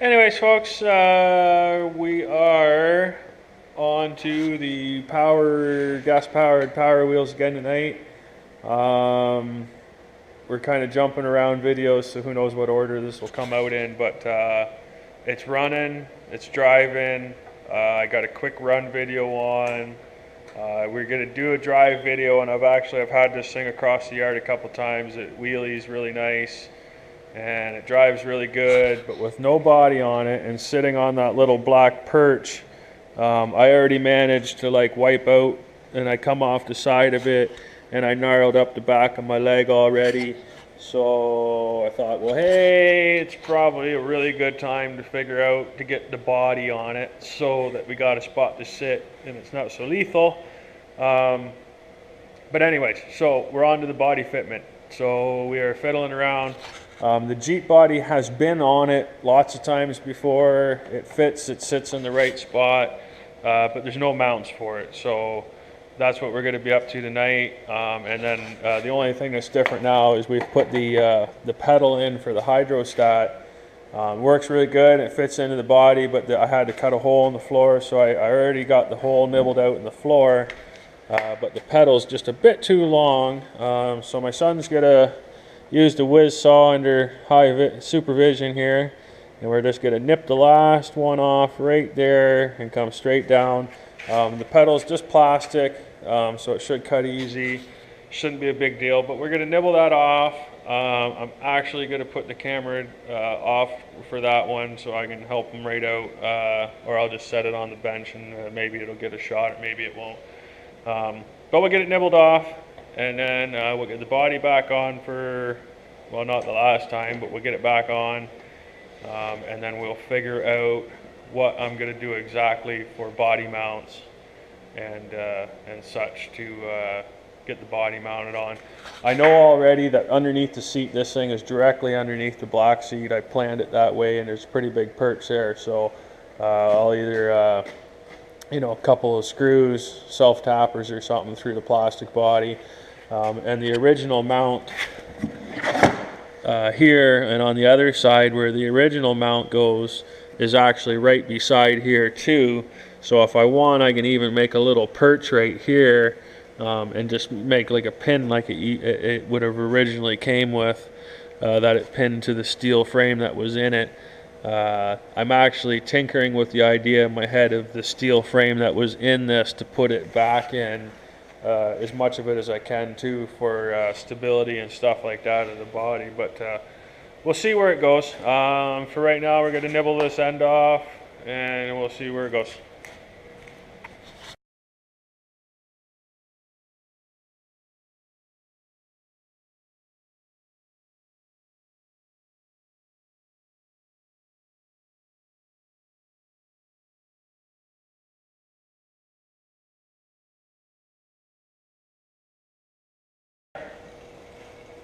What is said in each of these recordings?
Anyways, folks, we are on to the gas-powered Power Wheels again tonight. We're kind of jumping around videos, so who knows what order this will come out in, but it's running, it's driving. I got a quick run video on. We're going to do a drive video, and I've had this thing across the yard a couple times. It wheelies really nice. And it drives really good, but with no body on it and sitting on that little black perch, I already managed to wipe out, and I come off the side of it and I gnarled up the back of my leg already. So I thought, well, hey, it's probably a really good time to figure out to get the body on it so that we got a spot to sit and it's not so lethal. But anyways, so we're on to the body fitment. So we are fiddling around. The Jeep body has been on it lots of times before. It fits, it sits in the right spot, but there's no mounts for it. So that's what we're going to be up to tonight. And then the only thing that's different now is we've put the pedal in for the hydrostat. Works really good. It fits into the body, but I had to cut a hole in the floor, so I already got the hole nibbled out in the floor. But the pedal's just a bit too long, so my son's going to use the whiz saw under high supervision here, and we're just going to nip the last one off right there and come straight down. The pedal's just plastic, so it should cut easy. Shouldn't be a big deal, but we're going to nibble that off. I'm actually going to put the camera off for that one so I can help him right out, or I'll just set it on the bench and maybe it'll get a shot, maybe it won't. But we'll get it nibbled off, and then we'll get the body back on for, well, not the last time, but we'll get it back on, and then we'll figure out what I'm going to do exactly for body mounts and such to get the body mounted on. I know already that underneath the seat, this thing is directly underneath the black seat. I planned it that way, and there's a pretty big perch there, so I'll either a couple of screws, self-tappers or something through the plastic body. And the original mount here and on the other side where the original mount goes is actually right beside here too. So if I want, I can even make a little perch right here and just make like a pin like it would have originally came with, that it pinned to the steel frame that was in it. I'm actually tinkering with the idea in my head of the steel frame that was in this to put it back in, as much of it as I can too, for stability and stuff like that of the body, but we'll see where it goes. For right now, we're going to nibble this end off and we'll see where it goes.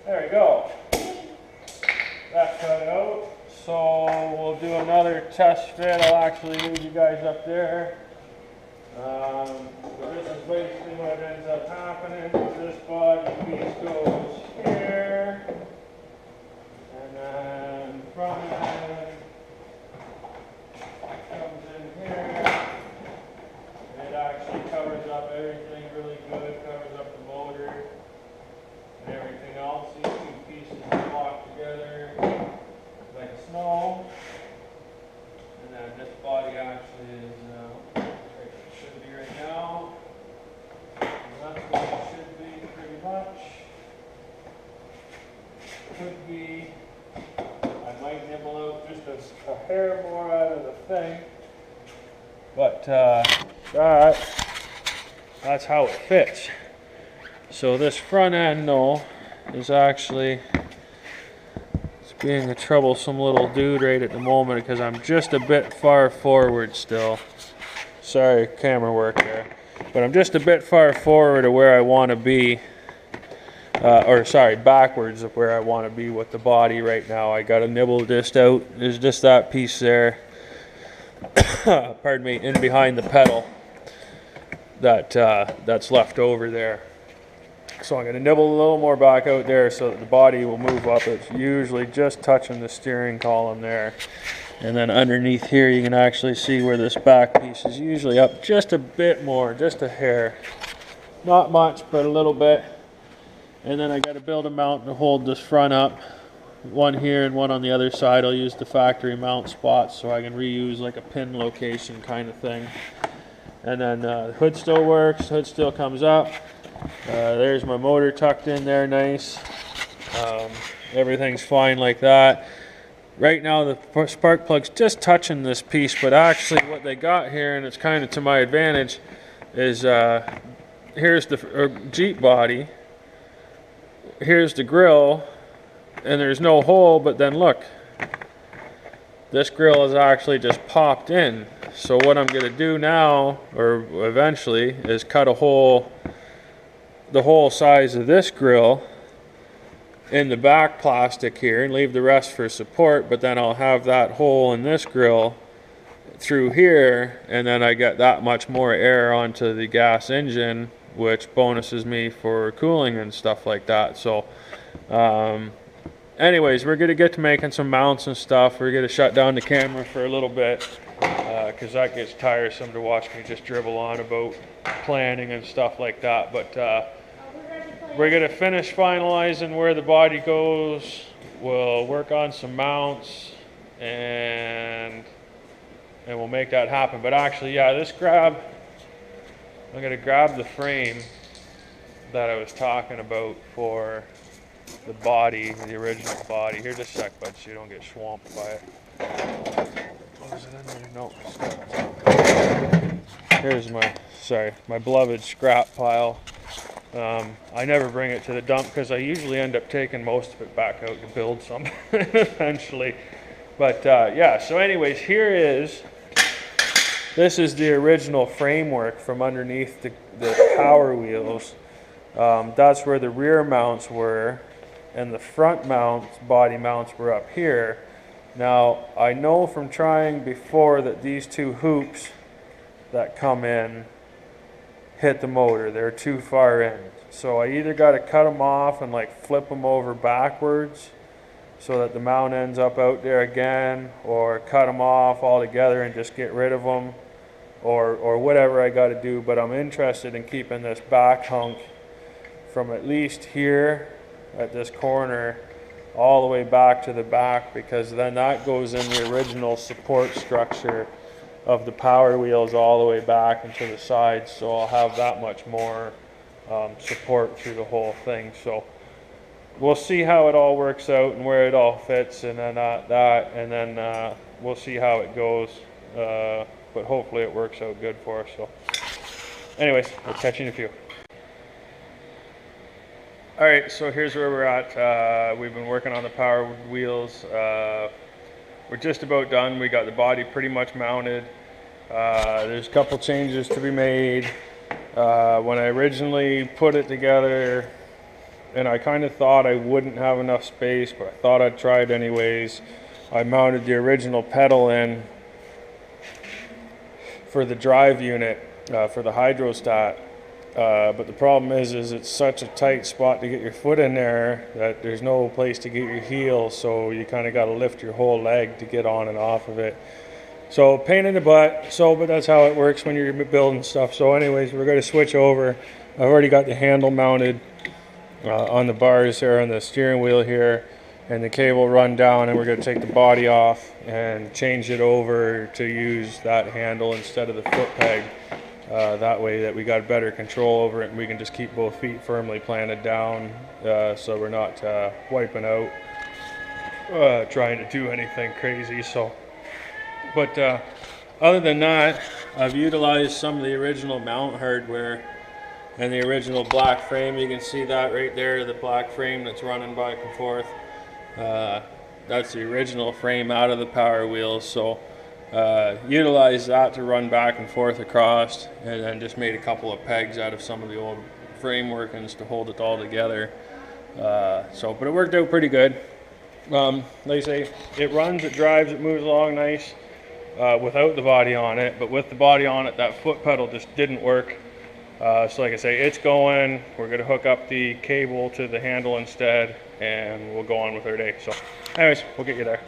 There we go. That cut out. So we'll do another test fit. I'll actually move you guys up there. So this is basically what ends up happening. This body piece goes here, and then front end comes in here. And it actually covers up everything really good. Covers up the motor and everything else. These two pieces are locked together like snow, and then this body actually is where it should be right now, and that's what it should be pretty much. Could be, I might nibble out just a hair more out of the thing, but that's how it fits. So this front end though is actually, it's being a troublesome little dude right at the moment because I'm just a bit far forward still. Sorry, camera work there. But I'm just a bit far forward of where I want to be. Or sorry, backwards of where I want to be with the body right now. I got to nibble this out. There's just that piece there. Pardon me, in behind the pedal. That's left over there. So I'm going to nibble a little more back out there so that the body will move up. It's usually just touching the steering column there. And then underneath here you can actually see where this back piece is usually up just a bit more, just a hair. Not much, but a little bit. And then I got to build a mount to hold this front up. One here and one on the other side. I'll use the factory mount spots so I can reuse like a pin location kind of thing. And then the hood still works, hood still comes up. There's my motor tucked in there nice. Everything's fine like that. Right now the spark plug's just touching this piece, but actually what they got here, and it's kind of to my advantage, is here's the Jeep body, here's the grill, and there's no hole, but then look, this grill is actually just popped in. So what I'm going to do now, or eventually, is cut a hole the whole size of this grill in the back plastic here and leave the rest for support, but then I'll have that hole in this grill through here, and then I get that much more air onto the gas engine, which bonuses me for cooling and stuff like that. So anyways, we're going to get to making some mounts and stuff. We're going to shut down the camera for a little bit because that gets tiresome to watch me just dribble on about planning and stuff like that. But we're going to finish finalizing where the body goes. We'll work on some mounts and we'll make that happen. But actually, yeah, I'm going to grab the frame that I was talking about for the body, the original body. Here, just a sec, bud, so you don't get swamped by it. Oh, is it in there? No, here's my beloved scrap pile. I never bring it to the dump because I usually end up taking most of it back out to build something eventually. But yeah, so anyways, this is the original framework from underneath the Power Wheels. That's where the rear mounts were, and the front mounts, body mounts, were up here. Now, I know from trying before that these two hoops that come in hit the motor. They're too far in. So I either got to cut them off and like flip them over backwards so that the mount ends up out there again, or cut them off altogether and just get rid of them, or whatever I got to do. But I'm interested in keeping this back hunk from at least here at this corner all the way back to the back, because then that goes in the original support structure of the Power Wheels all the way back into the sides. So I'll have that much more support through the whole thing. So we'll see how it all works out and where it all fits, and then we'll see how it goes. But hopefully it works out good for us. So anyways, I'll catch you in a few. All right, so here's where we're at. We've been working on the Power Wheels. We're just about done. We got the body pretty much mounted. There's a couple changes to be made. When I originally put it together, and I kind of thought I wouldn't have enough space, but I thought I'd try it anyways, I mounted the original pedal in for the drive unit, for the hydrostat. But the problem is it's such a tight spot to get your foot in there that there's no place to get your heel, so you kind of got to lift your whole leg to get on and off of it. So pain in the butt, but that's how it works when you're building stuff. So anyways, we're going to switch over. I've already got the handle mounted on the bars here on the steering wheel here, and the cable run down, and we're going to take the body off and change it over to use that handle instead of the foot peg. That way that we got better control over it, and we can just keep both feet firmly planted down, so we're not wiping out trying to do anything crazy. So, but other than that, I've utilized some of the original mount hardware and the original black frame. You can see that right there, the black frame that's running back and forth. That's the original frame out of the Power Wheels. So utilize that to run back and forth across, and then just made a couple of pegs out of some of the old frame workings to hold it all together. But it worked out pretty good. Like I say, it runs, it drives, it moves along nice without the body on it, but with the body on it, that foot pedal just didn't work. So like I say, it's going. We're going to hook up the cable to the handle instead, and we'll go on with our day. So anyways, we'll get you there.